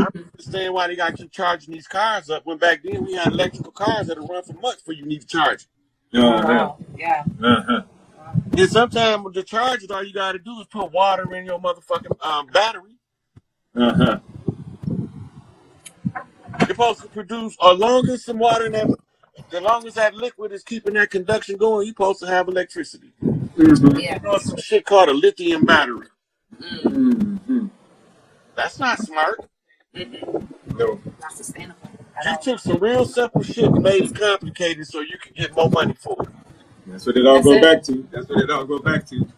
I don't understand why they got to keep charging these cars up when back then we had electrical cars that would run for months before you need to charge. Wow. Yeah. And sometimes with the charges, all you got to do is put water in your motherfucking battery. You're supposed to produce, as long as some water in that, as long as that liquid is keeping that conduction going, you're supposed to have electricity. Yeah. You know, some shit called a lithium battery. Mm-hmm. That's not smart. No. Not sustainable. You took some real simple shit and made it complicated so you could get more money for it. That's what it all go back to. That's what it all go back to.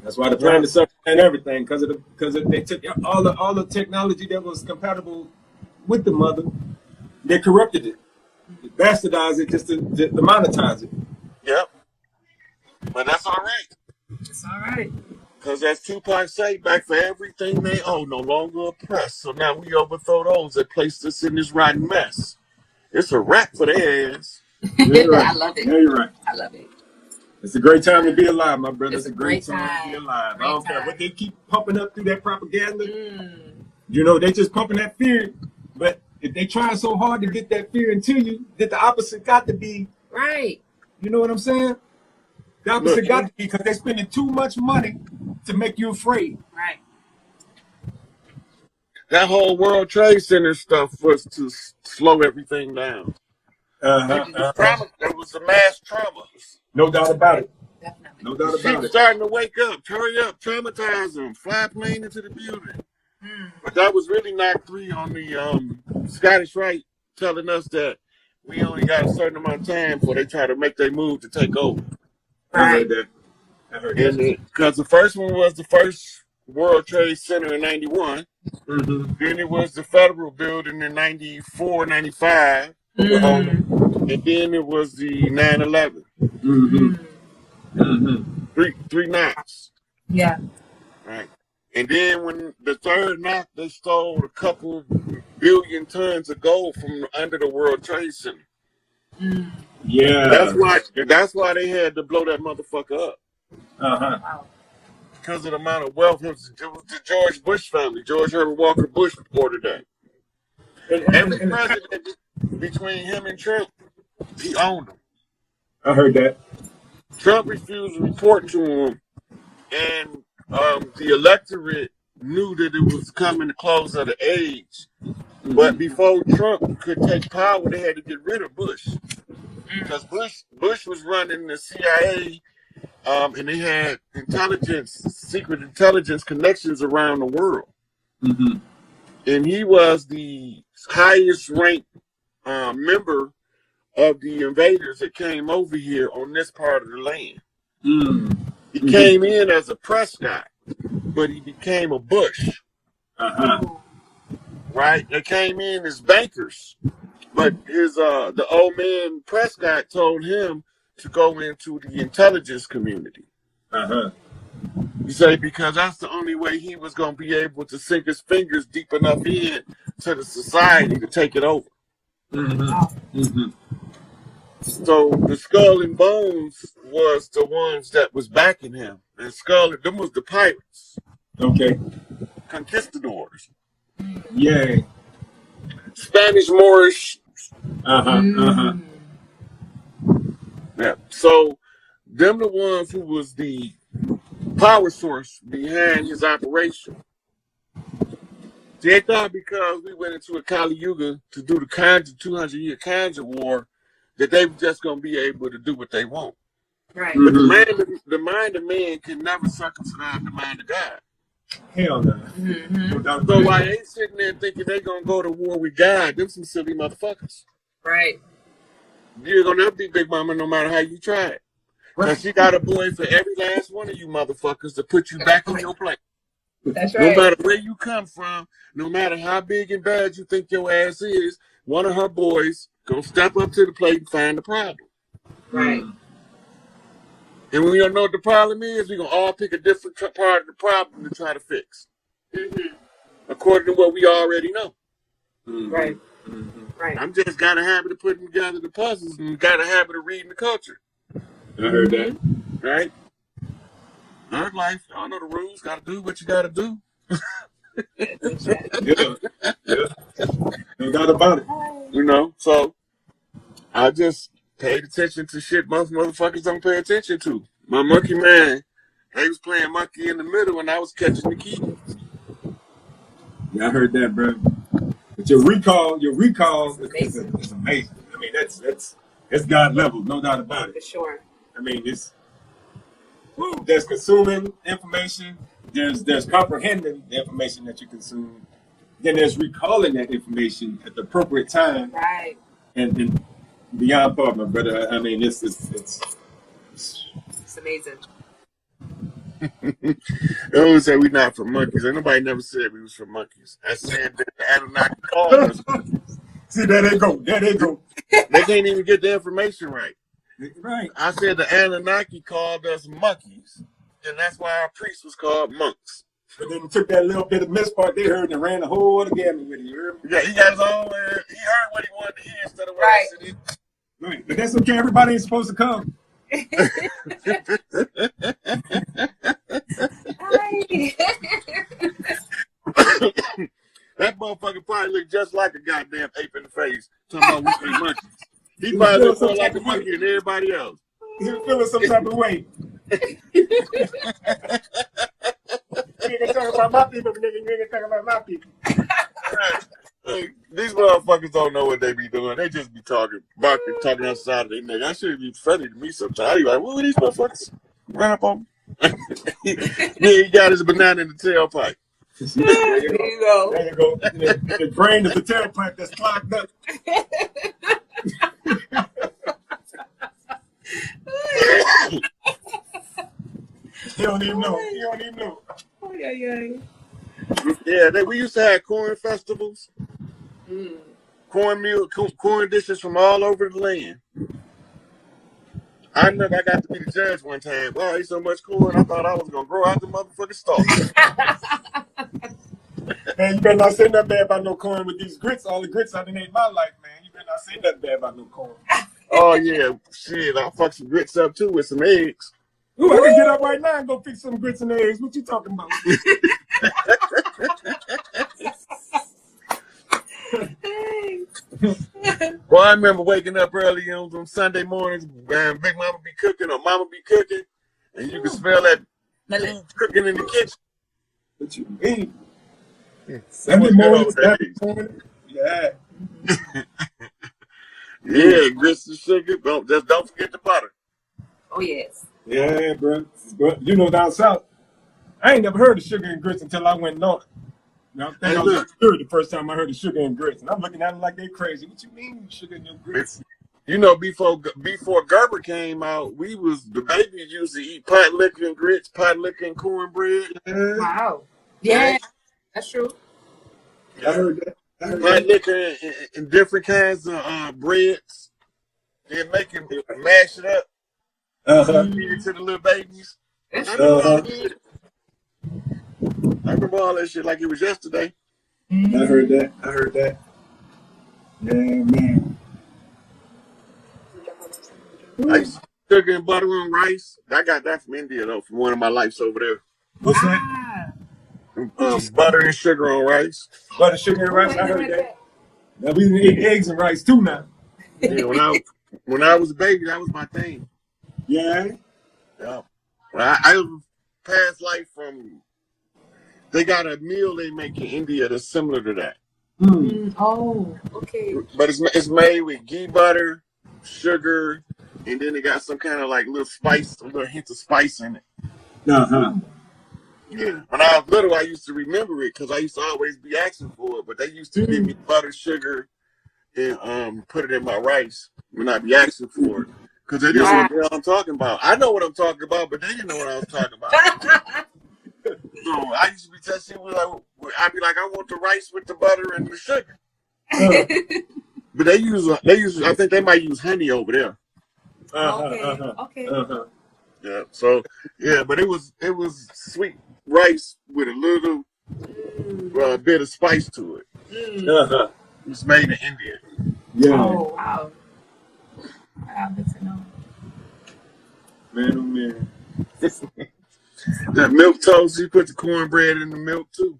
That's why the plan to suffer and everything, because they took all the technology that was compatible with the mother, they corrupted it, bastardized it just to monetize it. Yep. But that's all right. It's all right. Because as Tupac say, back for everything they owe, no longer oppressed. So now we overthrow those that placed us in this rotten mess. It's a wrap for their ass. You're right. I love it. Yeah, you're right. I love it. It's a great time to be alive, my brother. It's a great time to be alive. Great I don't care time. what they keep pumping up through that propaganda. You know, they just pumping that fear. But if they try so hard to get that fear into you, that the opposite got to be Right. You know what I'm saying? The opposite got to be, because they're spending too much money to make you afraid. Right. That whole World Trade Center stuff was to slow everything down. There was a mass trauma. No doubt about it. Definitely. No doubt about Shit's it. starting to wake up. Hurry up, traumatize them. Fly plane into the building. But that was really knock 3 on the Scottish Rite telling us that we only got a certain amount of time before they try to make their move to take over. I heard that. Because the first one was the first World Trade Center in 91. Then it was the Federal Building in 94, 95. And then it was the 9/11. Three knocks. Yeah. Right. And then when the third knock, they stole a couple billion tons of gold from under the World Trade Center. Yeah. That's why they had to blow that motherfucker up. Wow. Because of the amount of wealth. It was the George Bush family. George Herbert Walker Bush ordered that. Every president between him and Trump, he owned them. I heard that. Trump refused to report to him, and the electorate knew that it was coming to close of the age. But before Trump could take power, they had to get rid of Bush. Because Bush was running the CIA, and they had secret intelligence connections around the world. And he was the highest ranked member of the invaders that came over here on this part of the land. He came in as a press guy, but he became a Bush. Right? They came in as bankers, but the old man press guy told him to go into the intelligence community. You say, because that's the only way he was going to be able to sink his fingers deep enough in to the society to take it over. So the Skull and Bones was the ones that was backing him, and them was the pirates. Okay. Conquistadors. Yeah. Spanish Moorish. Yeah. So them the ones who was the power source behind his operation. They thought because we went into a Kali Yuga to do the 200-year Kanja War, that they were just going to be able to do what they want. Right. But the mind of man can never circumscribe the mind of God. Hell no. So why they sitting there thinking they're going to go to war with God, them some silly motherfuckers. Right. You're going to never be Big Mama no matter how you try it. Because she got a boy for every last one of you motherfuckers to put you back in your place. That's right. No matter where you come from, no matter how big and bad you think your ass is, one of her boys gonna step up to the plate and find the problem. Right. And when we don't know what the problem is, we're gonna all pick a different part of the problem to try to fix. According to what we already know. Right. Right. I'm just got a habit of putting together the puzzles and got a habit of reading the culture. I heard that. Right? Nerd life, y'all know the rules, gotta do what you gotta do. Yeah. No doubt about it. You know, so I just paid attention to shit most motherfuckers don't pay attention to. My monkey man, he was playing monkey in the middle and I was catching the key. Yeah, I heard that, bro. But your recall is amazing. I mean, that's God level, no doubt about it. For sure. I mean, there's consuming information, there's comprehending the information that you consume, then there's recalling that information at the appropriate time. Right. And beyond thought, my brother. I mean, it's amazing. They always say we not from monkeys. Ain't nobody never said we was from monkeys. I said that the Anunnaki called us monkeys. See, there they go. They can't even get the information right. Right. I said the Anunnaki called us monkeys, and that's why our priest was called monks. But then he took that little bit of miss part they heard and ran the whole other gamut with it. You heard me? Yeah, he got his own. He heard what he wanted to hear instead of what Right. I said. Right. But that's okay. Everybody ain't supposed to come. That motherfucker probably looked just like a goddamn ape in the face. Talking about we three monkeys. He probably looked more like a monkey than everybody else. He was feeling some type of way. Nigga talking about my people, nigga talking about my people. Hey, these motherfuckers don't know what they be doing. They just be talking outside of their neck. That should be funny to me sometimes. I be like, what are these motherfuckers? Run up on me. Yeah, he got his banana in the tailpipe. There you go. There you go. The brain is the tailpipe that's clogged up. He don't even know. Oh, yeah. Yeah, we used to have corn festivals. Cornmeal, corn dishes from all over the land. I remember I got to be the judge one time. Wow, I ate so much corn, I thought I was going to grow out the motherfucking stalk. Man, you better not say nothing bad about no corn with these grits. All the grits I done ate my life, man. You better not say nothing bad about no corn. Oh, yeah. Shit, I'll fuck some grits up, too, with some eggs. Ooh, I can get up right now and go fix some grits and eggs. What you talking about? Well, I remember waking up early on them Sunday mornings, and Big Mama be cooking or Mama be cooking, and you can smell that cooking in the kitchen. What you mean? Sunday morning. Yeah. Yeah, grits and sugar. Don't forget the butter. Oh, yes. Yeah, bro. You know, down south, I ain't never heard of sugar and grits until I went north. Now, I think I was sure the first time I heard of sugar and grits, and I'm looking at them like they crazy. What you mean, sugar and your grits? You know, before Gerber came out, the babies used to eat pot liquor and grits, pot liquor and cornbread. Wow. Yeah, that's true. I heard that. Pot liquor and different kinds of breads. Then make it, mash it up. Feed it to the little babies. I remember all that shit like it was yesterday. I heard that. Yeah, man. I used to sugar and butter on rice. I got that from India, though, from one of my lives over there. What's that? Butter and sugar on rice. Butter, sugar, and rice. I heard that. Now we eat eggs and rice too now. Yeah, when I was a baby, that was my thing. Yeah. Yeah. Well, I past life from. They got a meal they make in India that's similar to that. Oh, okay. But it's made with ghee butter, sugar, and then it got some kind of like little spice, a little hint of spice in it. Yeah. When I was little, I used to remember it because I used to always be asking for it. But they used to give me butter, sugar, and put it in my rice when I be asking for it. Because they didn't know what the hell I'm talking about. I know what I'm talking about, but they didn't know what I was talking about. So I used to be testing with I'd be like, I want the rice with the butter and the sugar. But they use I think they might use honey over there. Okay. Yeah. So yeah, but it was sweet rice with a little bit of spice to it. It was made in India. Yeah. Oh wow. Wow, good to know. Man, oh man. That milk toast, you put the cornbread in the milk too.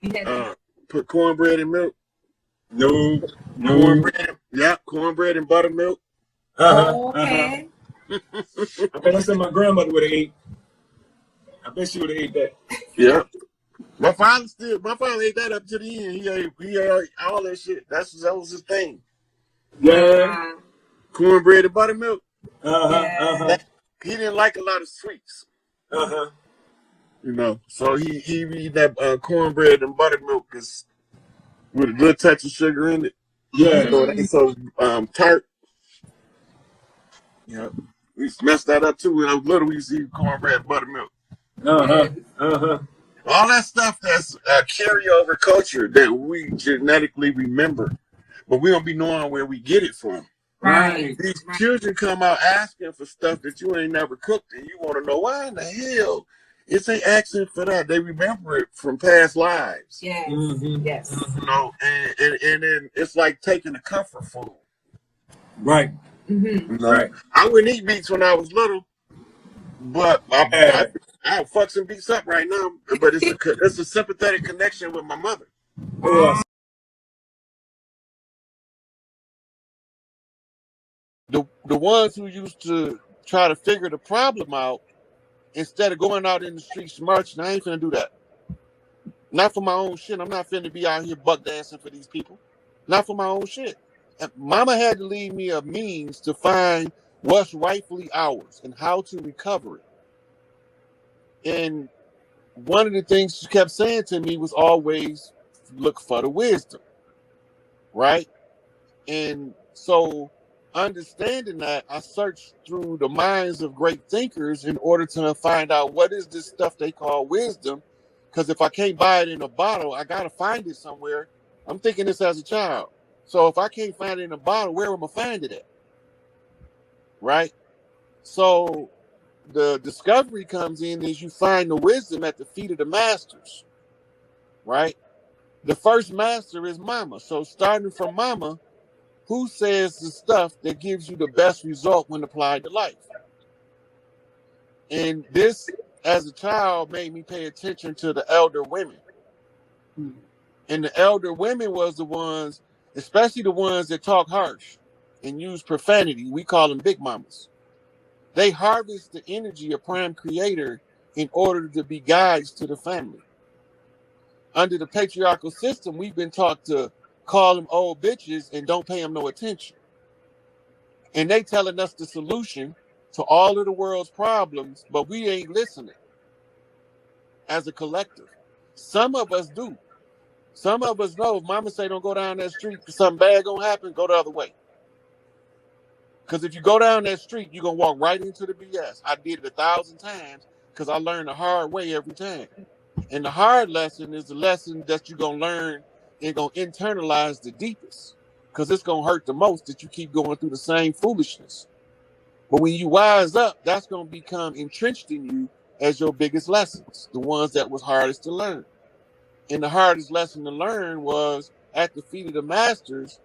You had to. Put cornbread in milk. No. Cornbread. Yeah, cornbread and buttermilk. Okay. I bet that's what my grandmother would have ate. I bet she would have ate that. Yeah. My father ate that up to the end. He ate all that shit. That was his thing. Yeah. Cornbread and buttermilk. He didn't like a lot of sweets. You know, so he eat that cornbread and buttermilk is with a good touch of sugar in it. Yeah. So it ain't so tart. Yeah. We messed that up too. When I was little, we used to eat cornbread and buttermilk. All that stuff that's carryover culture that we genetically remember, but we don't be knowing where we get it from. Right. These children come out asking for stuff that you ain't never cooked, and you want to know why in the hell is they asking for that? They remember it from past lives. Yes. Yes. You know, and then it's like taking a comfort food. Right. You know? Right. I wouldn't eat beets when I was little, but I'll fuck some beets up right now. But it's a sympathetic connection with my mother. The ones who used to try to figure the problem out instead of going out in the streets marching, I ain't finna do that. Not for my own shit. I'm not finna be out here buck dancing for these people. Not for my own shit. And Mama had to leave me a means to find what's rightfully ours and how to recover it. And one of the things she kept saying to me was always look for the wisdom, right? And so understanding that, I searched through the minds of great thinkers in order to find out what is this stuff they call wisdom. Because if I can't buy it in a bottle, I got to find it somewhere. I'm thinking this as a child. So if I can't find it in a bottle, where am I find it at? Right? So the discovery comes in is you find the wisdom at the feet of the masters. Right? The first master is Mama. So starting from Mama, who says the stuff that gives you the best result when applied to life? And this, as a child, made me pay attention to the elder women. And the elder women was the ones, especially the ones that talk harsh and use profanity. We call them big mamas. They harvest the energy of Prime Creator in order to be guides to the family. Under the patriarchal system, we've been taught to call them old bitches and don't pay them no attention. And they telling us the solution to all of the world's problems, but we ain't listening as a collective. Some of us do. Some of us know if Mama say don't go down that street, something bad gonna happen, go the other way. Because if you go down that street, you're gonna walk right into the BS. I did it 1,000 times because I learned the hard way every time. And the hard lesson is the lesson that you're gonna learn and gonna internalize the deepest. Because it's gonna hurt the most that you keep going through the same foolishness. But when you wise up, that's gonna become entrenched in you as your biggest lessons, the ones that was hardest to learn. And the hardest lesson to learn was at the feet of the masters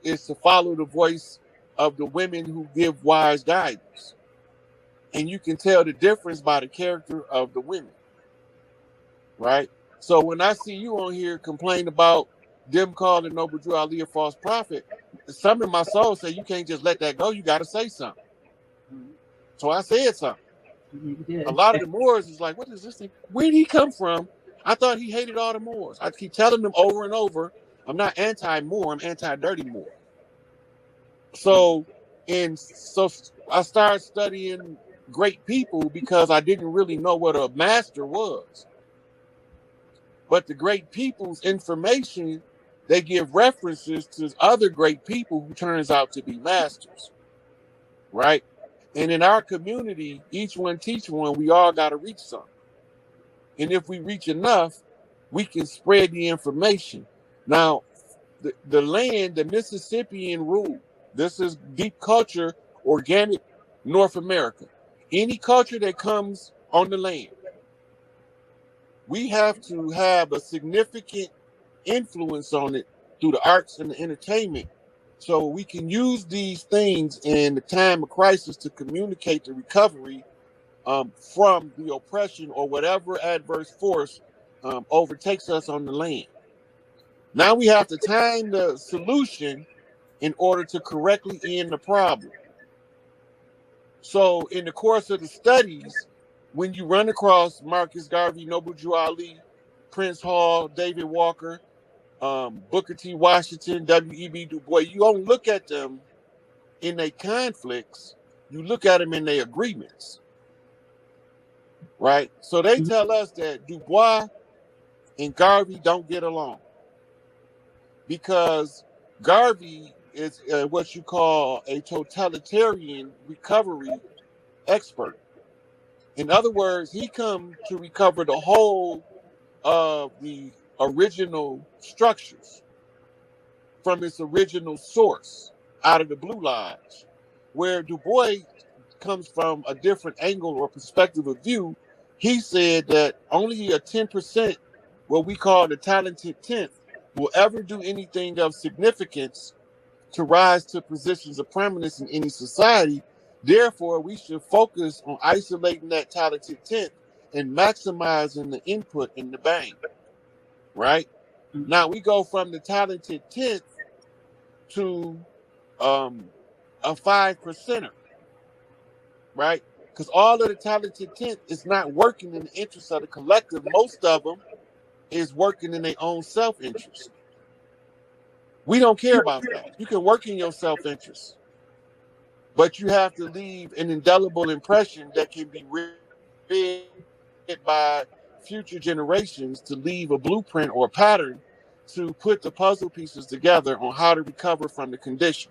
is to follow the voice of the women who give wise guidance. And you can tell the difference by the character of the women, right? So when I see you on here complain about them calling Noble Drew Ali a false prophet, some in my soul say you can't just let that go. You got to say something. So I said something. A lot of the Moors is like, what is this thing? Where did he come from? I thought he hated all the Moors. I keep telling them over and over, I'm not anti-Moor, I'm anti-dirty Moor. So I started studying great people because I didn't really know what a master was. But the great people's information, they give references to other great people who turns out to be masters, right? And in our community, each one teach one, we all got to reach some. And if we reach enough, we can spread the information. Now, the land, the Mississippian rule, this is deep culture, organic North America. Any culture that comes on the land, we have to have a significant influence on it through the arts and the entertainment. So we can use these things in the time of crisis to communicate the recovery from the oppression or whatever adverse force overtakes us on the land. Now we have to time the solution in order to correctly end the problem. So in the course of the studies, when you run across Marcus Garvey, Noble Drew Ali, Prince Hall, David Walker, Booker T. Washington, W.E.B. Du Bois, you don't look at them in their conflicts, you look at them in their agreements, right? So they tell us that Du Bois and Garvey don't get along because Garvey is what you call a totalitarian recovery expert. In other words, he come to recover the whole of the original structures from its original source out of the Blue Lodge, where Du Bois comes from a different angle or perspective of view. He said that only a 10%, what we call the talented 10th, will ever do anything of significance to rise to positions of prominence in any society. Therefore, we should focus on isolating that talented 10th and maximizing the input in the bank, right? Now we go from the talented 10th to a 5%er, right? Because all of the talented 10th is not working in the interest of the collective. Most of them is working in their own self-interest. We don't care about that. You can work in your self-interest, but you have to leave an indelible impression that can be read by future generations to leave a blueprint or a pattern to put the puzzle pieces together on how to recover from the condition,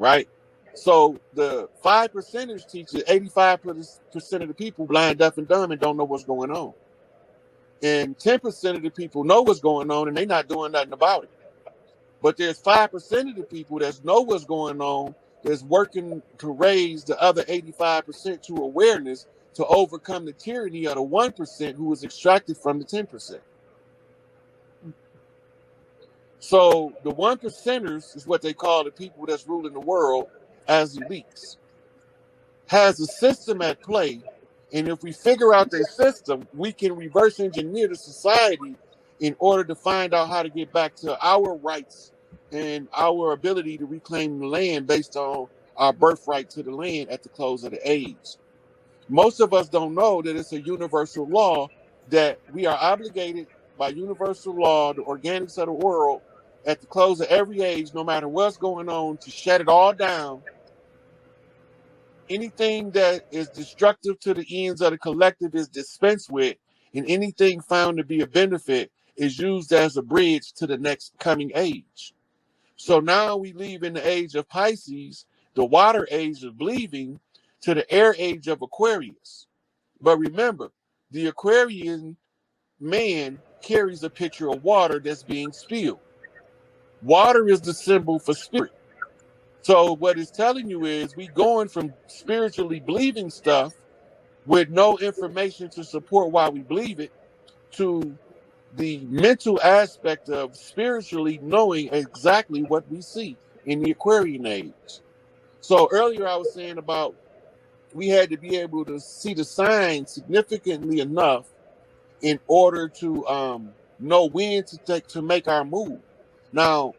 right? So the 5%ers teach that 85% of the people blind, deaf, and dumb and don't know what's going on. And 10% of the people know what's going on and they're not doing nothing about it. But there's 5% of the people that know what's going on that's working to raise the other 85% to awareness to overcome the tyranny of the 1% who was extracted from the 10%. So the 1%ers is what they call the people that's ruling the world as elites. Has a system at play, and if we figure out their system, we can reverse engineer the society in order to find out how to get back to our rights and our ability to reclaim the land based on our birthright to the land at the close of the age. Most of us don't know that it's a universal law that we are obligated by universal law, the organics of the world, at the close of every age, no matter what's going on, to shut it all down. Anything that is destructive to the ends of the collective is dispensed with, and anything found to be a benefit is used as a bridge to the next coming age. So now we leave in the age of Pisces, the water age of believing, to the air age of Aquarius. But remember, the Aquarian man carries a picture of water that's being spilled. Water is the symbol for spirit. So what it's telling you is we going from spiritually believing stuff with no information to support why we believe it to the mental aspect of spiritually knowing exactly what we see in the Aquarian age. So earlier I was saying about we had to be able to see the signs significantly enough in order to know when to make our move. Now,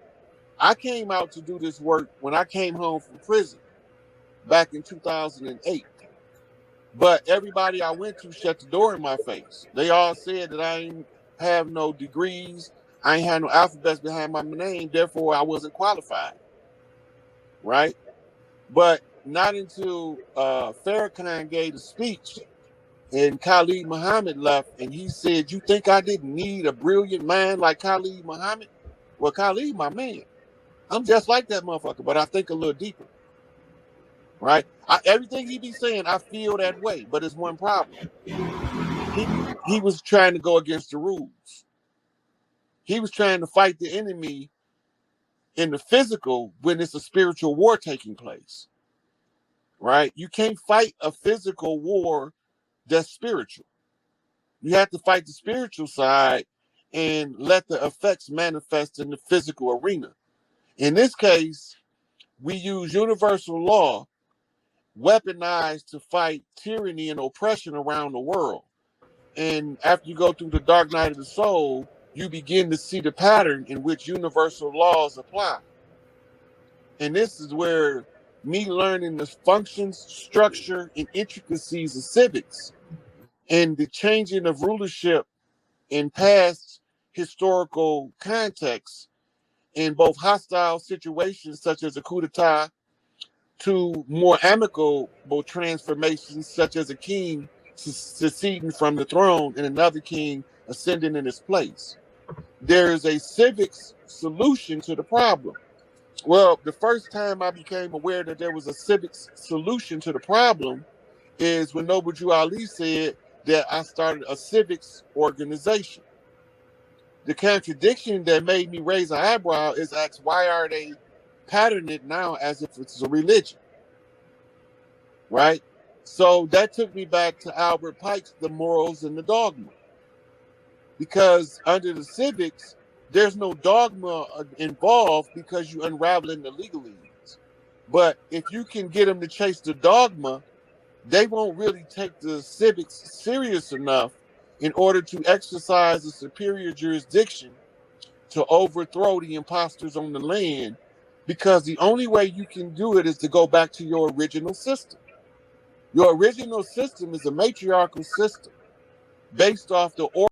I came out to do this work when I came home from prison back in 2008. But everybody I went to shut the door in my face. They all said that I ain't have no degrees, I ain't had no alphabets behind my name, therefore I wasn't qualified, right? But not until Farrakhan gave a speech and Khalid Muhammad left, and he said, "You think I didn't need a brilliant mind like Khalid Muhammad?" Well, Khalid, my man, I'm just like that motherfucker, but I think a little deeper, right? Everything he be saying, I feel that way, but it's one problem. He was trying to go against the rules. He was trying to fight the enemy in the physical when it's a spiritual war taking place, right? You can't fight a physical war that's spiritual. You have to fight the spiritual side and let the effects manifest in the physical arena. In this case, we use universal law weaponized to fight tyranny and oppression around the world. And after you go through the dark night of the soul, you begin to see the pattern in which universal laws apply. And this is where me learning the functions, structure, and intricacies of civics and the changing of rulership in past historical contexts in both hostile situations such as a coup d'etat to more amicable transformations such as a king seceding from the throne and another king ascending in his place. There is a civics solution to the problem. Well, the first time I became aware that there was a civics solution to the problem is when Noble Drew Ali said that I started a civics organization. The contradiction that made me raise an eyebrow is ask, why are they patterning it now as if it's a religion? Right? So that took me back to Albert Pike's The Morals and the Dogma. Because under the civics, there's no dogma involved because you're unraveling the legalese. But if you can get them to chase the dogma, they won't really take the civics serious enough in order to exercise a superior jurisdiction to overthrow the imposters on the land, because the only way you can do it is to go back to your original system. Your original system is a matriarchal system based off the